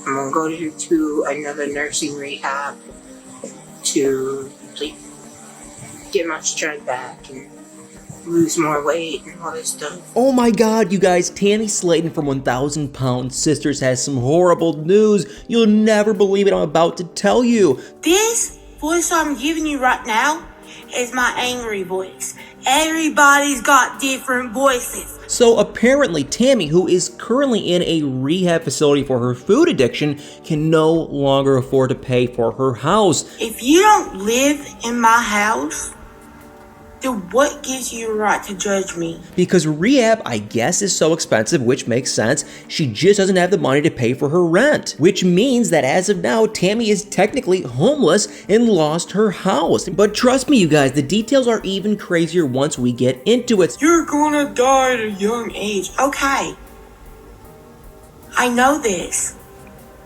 I'm gonna go to another nursing rehab to like, get my strength back and lose more weight and all this stuff. Oh my god, you guys, Tammy Slaton from 1,000 Pound Sisters has some horrible news. You'll never believe it I'm about to tell you. This voice I'm giving you right now is my angry voice. Everybody's got different voices. So apparently Tammy, who is currently in a rehab facility for her food addiction, can no longer afford to pay for her house. If you don't live in my house, then what gives you a right to judge me? Because rehab, I guess, is so expensive, which makes sense. She just doesn't have the money to pay for her rent, which means that as of now, Tammy is technically homeless and lost her house. But trust me, you guys, the details are even crazier once we get into it. You're gonna die at a young age. Okay. I know this.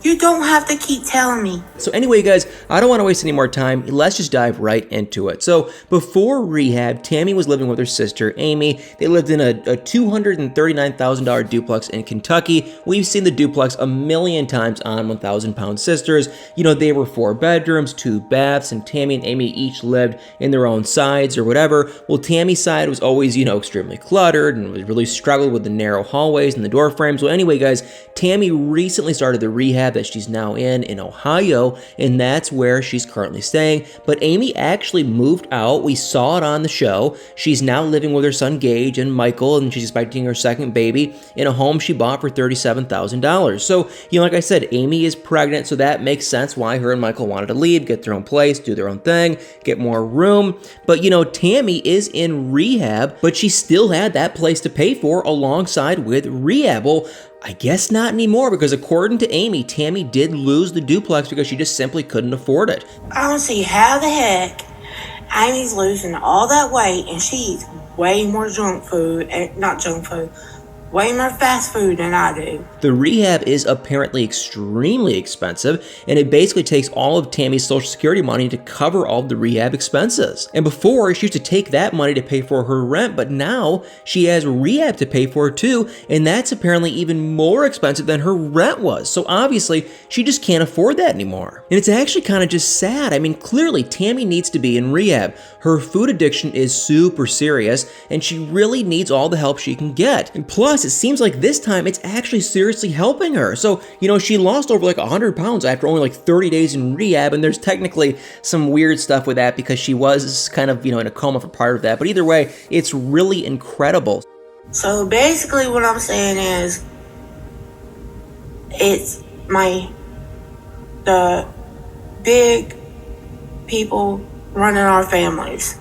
You don't have to keep telling me. So anyway, guys, I don't want to waste any more time. Let's just dive right into it. So before rehab, Tammy was living with her sister, Amy. They lived in a $239,000 duplex in Kentucky. We've seen the duplex a million times on 1,000 Pound Sisters. You know, they were 4 bedrooms, 2 baths, and Tammy and Amy each lived in their own sides or whatever. Well, Tammy's side was always, extremely cluttered and was really struggled with the narrow hallways and the door frames. Well, anyway, guys, Tammy recently started the rehab that she's now in Ohio, and that's where she's currently staying. But Amy actually moved out. We saw it on the show. She's now living with her son Gage and Michael, and she's expecting her second baby in a home she bought for $37,000. So, like I said, Amy is pregnant, so that makes sense why her and Michael wanted to leave, get their own place, do their own thing, get more room. But, Tammy is in rehab, but she still had that place to pay for alongside with rehab. Well, I guess not anymore, because according to Amy, Tammy did lose the duplex because she just simply couldn't afford it. I don't see how the heck Amy's losing all that weight and she eats way more way more fast food than I do. The rehab is apparently extremely expensive, and it basically takes all of Tammy's Social Security money to cover all of the rehab expenses. And before, she used to take that money to pay for her rent, but now she has rehab to pay for too, and that's apparently even more expensive than her rent was. So obviously, she just can't afford that anymore. And it's actually kind of just sad. I mean, clearly, Tammy needs to be in rehab. Her food addiction is super serious, and she really needs all the help she can get. And plus, it seems like this time it's actually seriously helping her. So, she lost over like 100 pounds after only like 30 days in rehab, and there's technically some weird stuff with that because she was kind of, in a coma for part of that. But either way, it's really incredible. So basically what I'm saying is, it's the big people running our families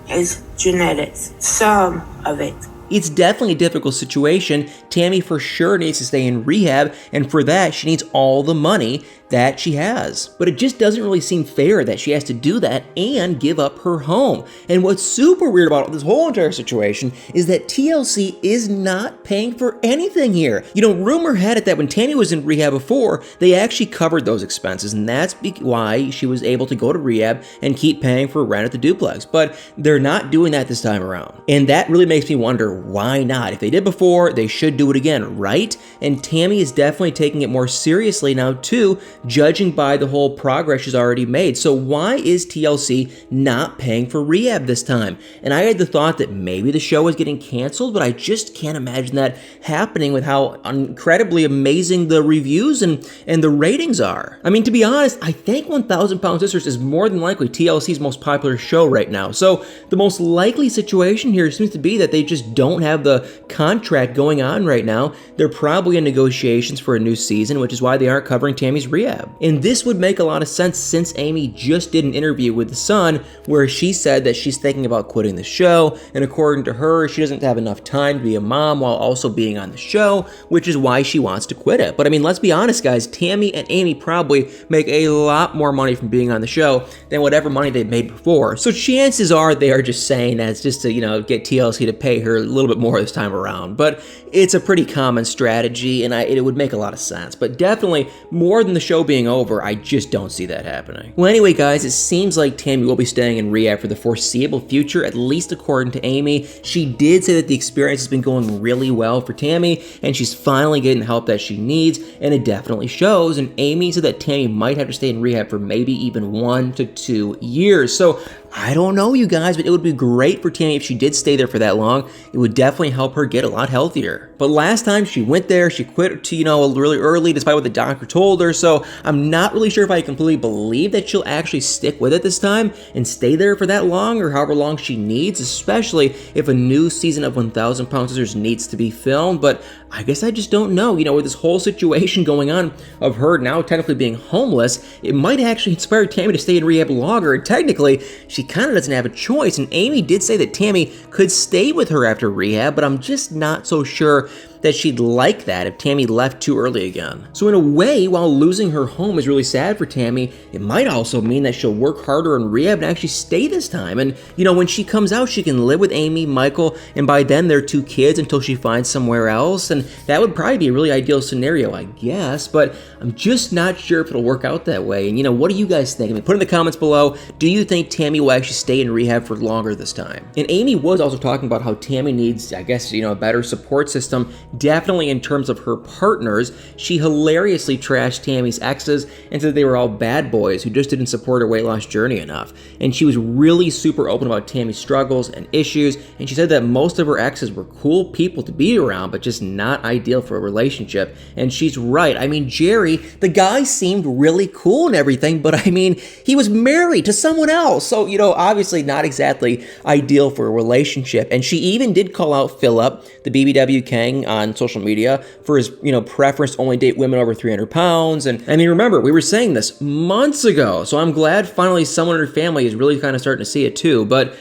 is genetics, some of it. It's definitely a difficult situation. Tammy for sure needs to stay in rehab, and for that, she needs all the money that she has. But it just doesn't really seem fair that she has to do that and give up her home. And what's super weird about this whole entire situation is that TLC is not paying for anything here. Rumor had it that when Tammy was in rehab before, they actually covered those expenses, and that's why she was able to go to rehab and keep paying for rent at the duplex. But they're not doing that this time around. And that really makes me wonder, why not? If they did before, they should do it again, right? And Tammy is definitely taking it more seriously now too, judging by the whole progress she's already made. So why is TLC not paying for rehab this time? And I had the thought that maybe the show is getting canceled, but I just can't imagine that happening with how incredibly amazing the reviews and the ratings are. I mean, to be honest, I think 1,000 Pound Sisters is more than likely TLC's most popular show right now. So the most likely situation here seems to be that they just don't have the contract going on right now. They're probably in negotiations for a new season, which is why they aren't covering Tammy's rehab. And this would make a lot of sense since Amy just did an interview with The Sun where she said that she's thinking about quitting the show, and according to her, she doesn't have enough time to be a mom while also being on the show, which is why she wants to quit it. But I mean, let's be honest, guys, Tammy and Amy probably make a lot more money from being on the show than whatever money they've made before. So chances are they are just saying that it's just to, get TLC to pay her little bit more this time around. But it's a pretty common strategy, and it would make a lot of sense. But definitely, more than the show being over, I just don't see that happening. Well, anyway, guys, it seems like Tammy will be staying in rehab for the foreseeable future, at least according to Amy. She did say that the experience has been going really well for Tammy, and she's finally getting the help that she needs, and it definitely shows. And Amy said that Tammy might have to stay in rehab for maybe even 1 to 2 years. So I don't know, you guys, but it would be great for Tammy if she did stay there for that long. It would definitely help her get a lot healthier. But last time she went there, she quit really early despite what the doctor told her. So I'm not really sure if I completely believe that she'll actually stick with it this time and stay there for that long or however long she needs, especially if a new season of 1,000 Pound Sisters needs to be filmed. But I guess I just don't know. With this whole situation going on of her now technically being homeless, it might actually inspire Tammy to stay in rehab longer. And technically, she kind of doesn't have a choice. And Amy did say that Tammy could stay with her after rehab, but I'm just not so sure that she'd like that if Tammy left too early again. So in a way, while losing her home is really sad for Tammy, it might also mean that she'll work harder in rehab and actually stay this time. And when she comes out, she can live with Amy, Michael, and by then their 2 kids until she finds somewhere else. And that would probably be a really ideal scenario, I guess, but I'm just not sure if it'll work out that way. And what do you guys think? Put in the comments below, do you think Tammy will actually stay in rehab for longer this time? And Amy was also talking about how Tammy needs, I guess, a better support system. Definitely in terms of her partners. She hilariously trashed Tammy's exes and said they were all bad boys who just didn't support her weight loss journey enough. And she was really super open about Tammy's struggles and issues, and she said that most of her exes were cool people to be around, but just not ideal for a relationship. And she's right. Jerry, the guy seemed really cool and everything, but he was married to someone else. So, obviously not exactly ideal for a relationship. And she even did call out Philip, the BBW King, on social media for his, preference to only date women over 300 pounds. And remember, we were saying this months ago, so I'm glad finally someone in her family is really kind of starting to see it too. But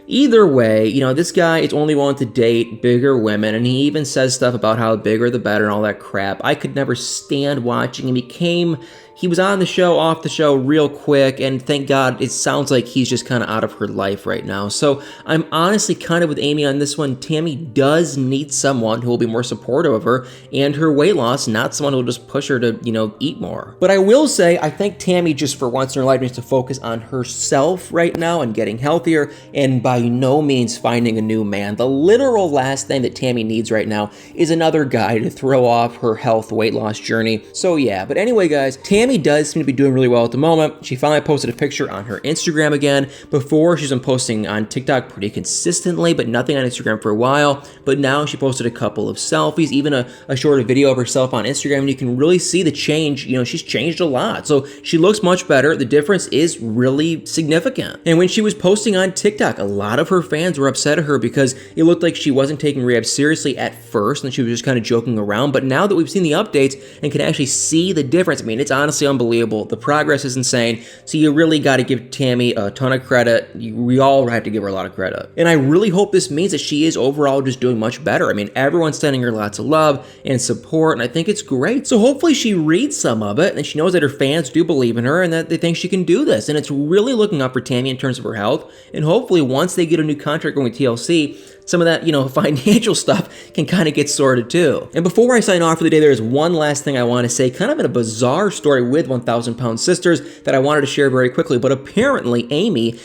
either way, this guy is only willing to date bigger women, and he even says stuff about how bigger the better and all that crap. I could never stand watching him. He was on the show, off the show real quick, and thank God it sounds like he's just kind of out of her life right now. So I'm honestly kind of with Amy on this one. Tammy does need someone who will be more supportive of her and her weight loss, not someone who will just push her to, eat more. But I will say, I think Tammy just for once in her life needs to focus on herself right now and getting healthier, and by no means finding a new man. The literal last thing that Tammy needs right now is another guy to throw off her health weight loss journey. So yeah, but anyway, guys, Tammy does seem to be doing really well at the moment. She finally posted a picture on her Instagram again. Before, she's been posting on TikTok pretty consistently, but nothing on Instagram for a while. But now she posted a couple of selfies, even a shorter video of herself on Instagram, and you can really see the change. She's changed a lot. So she looks much better. The difference is really significant. And when she was posting on TikTok, a lot of her fans were upset at her because it looked like she wasn't taking rehab seriously at first, and she was just kind of joking around. But now that we've seen the updates and can actually see the difference, it's honestly unbelievable. The progress is insane. So you really got to give Tammy a ton of credit. We all have to give her a lot of credit. And I really hope this means that she is overall just doing much better. Everyone's sending her lots of love and support, and I think it's great. So hopefully she reads some of it, and she knows that her fans do believe in her and that they think she can do this. And it's really looking up for Tammy in terms of her health. And hopefully once they get a new contract going with TLC, some of that, financial stuff can kind of get sorted too. And before I sign off for the day, there's one last thing I want to say, kind of in a bizarre story with 1,000 Pound Sisters that I wanted to share very quickly. But apparently Amy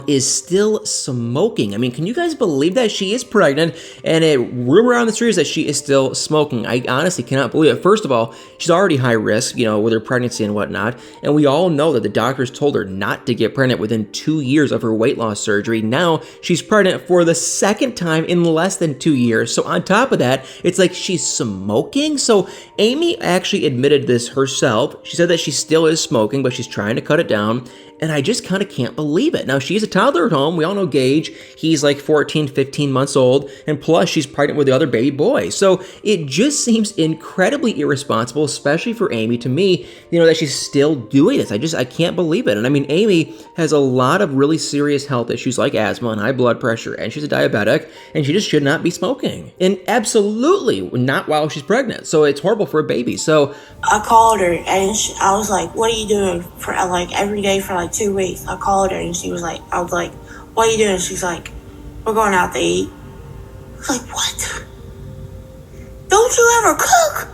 is still smoking. Can you guys believe that? She is pregnant, and a rumor on the street is that she is still smoking. I honestly cannot believe it. First of all, she's already high risk, with her pregnancy and whatnot. And we all know that the doctors told her not to get pregnant within 2 years of her weight loss surgery. Now she's pregnant for the second time in less than 2 years. So on top of that, it's like she's smoking. So Amy actually admitted this herself. She said that she still is smoking, but she's trying to cut it down. And I just kind of can't believe it. Now, she's a toddler at home. We all know Gage. He's like 14, 15 months old. And plus, she's pregnant with the other baby boy. So it just seems incredibly irresponsible, especially for Amy, to me, that she's still doing this. I can't believe it. And Amy has a lot of really serious health issues like asthma and high blood pressure, and she's a diabetic, and she just should not be smoking. And absolutely not while she's pregnant. So it's horrible for a baby. So I called her and I was like, what are you doing for every day for 2 weeks? I called her and I was like, what are you doing? She's like, we're going out to eat. I was like, what? Don't you ever cook?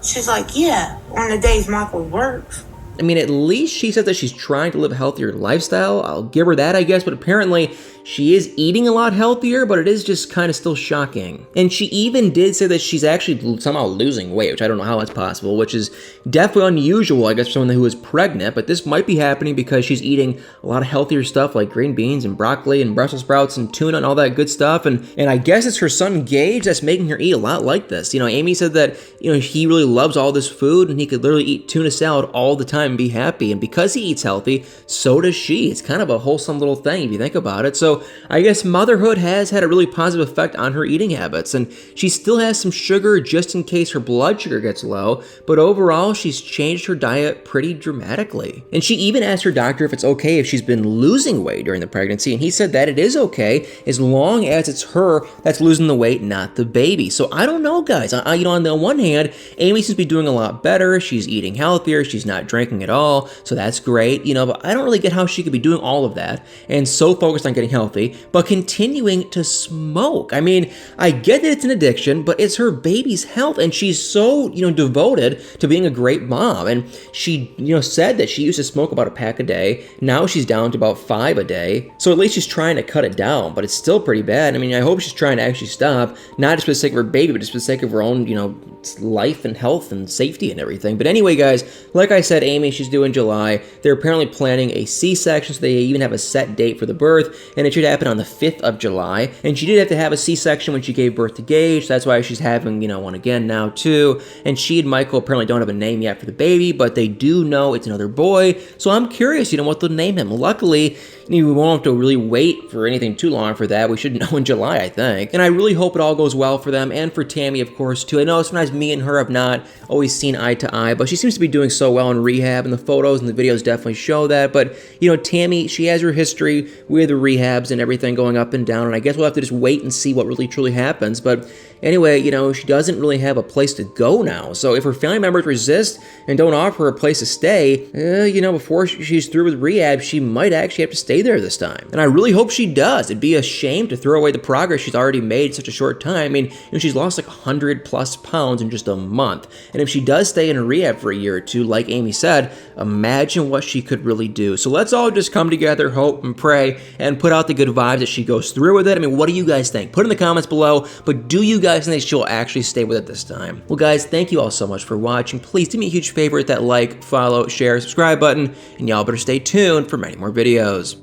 She's like, yeah, on the days Michael works. I mean, at least she said that she's trying to live a healthier lifestyle. I'll give her that, I guess, but apparently she is eating a lot healthier, but it is just kind of still shocking. And she even did say that she's actually somehow losing weight, which I don't know how that's possible, which is definitely unusual, I guess, for someone who is pregnant, but this might be happening because she's eating a lot of healthier stuff like green beans and broccoli and Brussels sprouts and tuna and all that good stuff. And I guess it's her son Gage that's making her eat a lot like this. You know, Amy said that, you know, he really loves all this food and he could literally eat tuna salad all the time and be happy. And because he eats healthy, so does she. It's kind of a wholesome little thing if you think about it. So I guess motherhood has had a really positive effect on her eating habits, and she still has some sugar just in case her blood sugar gets low, but overall she's changed her diet pretty dramatically. And she even asked her doctor if it's okay if she's been losing weight during the pregnancy, and he said that it is okay as long as it's her that's losing the weight, not the baby. So I don't know, guys. You know, on the one hand, Amy seems to be doing a lot better. She's eating healthier. She's not drinking at all, so that's great, you know, but I don't really get how she could be doing all of that and so focused on getting healthy, but continuing to smoke. I mean, I get that it's an addiction, but it's her baby's health, and she's so, you know, devoted to being a great mom. And she, you know, said that she used to smoke about a pack a day. Now she's down to about 5 a day. So at least she's trying to cut it down, but it's still pretty bad. I mean, I hope she's trying to actually stop, not just for the sake of her baby, but just for the sake of her own, you know, life and health and safety and everything. But anyway, guys, like I said, Amy, she's due in July. They're apparently planning a C-section, so they even have a set date for the birth, and it should happen on the 5th of July. And she did have to have a C-section when she gave birth to Gage, so that's why she's having, you know, one again now too. And she and Michael apparently don't have a name yet for the baby, but they do know it's another boy. So I'm curious, you know, what they'll name him. Luckily, we won't have to really wait for anything too long for that. We should know in July, I think. And I really hope it all goes well for them, and for Tammy, of course, too. I know sometimes me and her have not always seen eye to eye, but she seems to be doing so well in rehab, and the photos and the videos definitely show that. But, you know, Tammy, she has her history with the rehabs and everything going up and down, and I guess we'll have to just wait and see what really truly happens. But anyway, you know, she doesn't really have a place to go now. So if her family members resist and don't offer her a place to stay, you know, before she's through with rehab, she might actually have to stay there this time. And I really hope she does. It'd be a shame to throw away the progress she's already made in such a short time. I mean, you know, she's lost like 100+ pounds in just a month. And if she does stay in rehab for a year or two, like Amy said, imagine what she could really do. So let's all just come together, hope and pray, and put out the good vibes that she goes through with it. I mean, what do you guys think? Put in the comments below, but do you guys think she'll actually stay with it this time? Well, guys, thank you all so much for watching. Please do me a huge favor, hit that like, follow, share, subscribe button, and y'all better stay tuned for many more videos.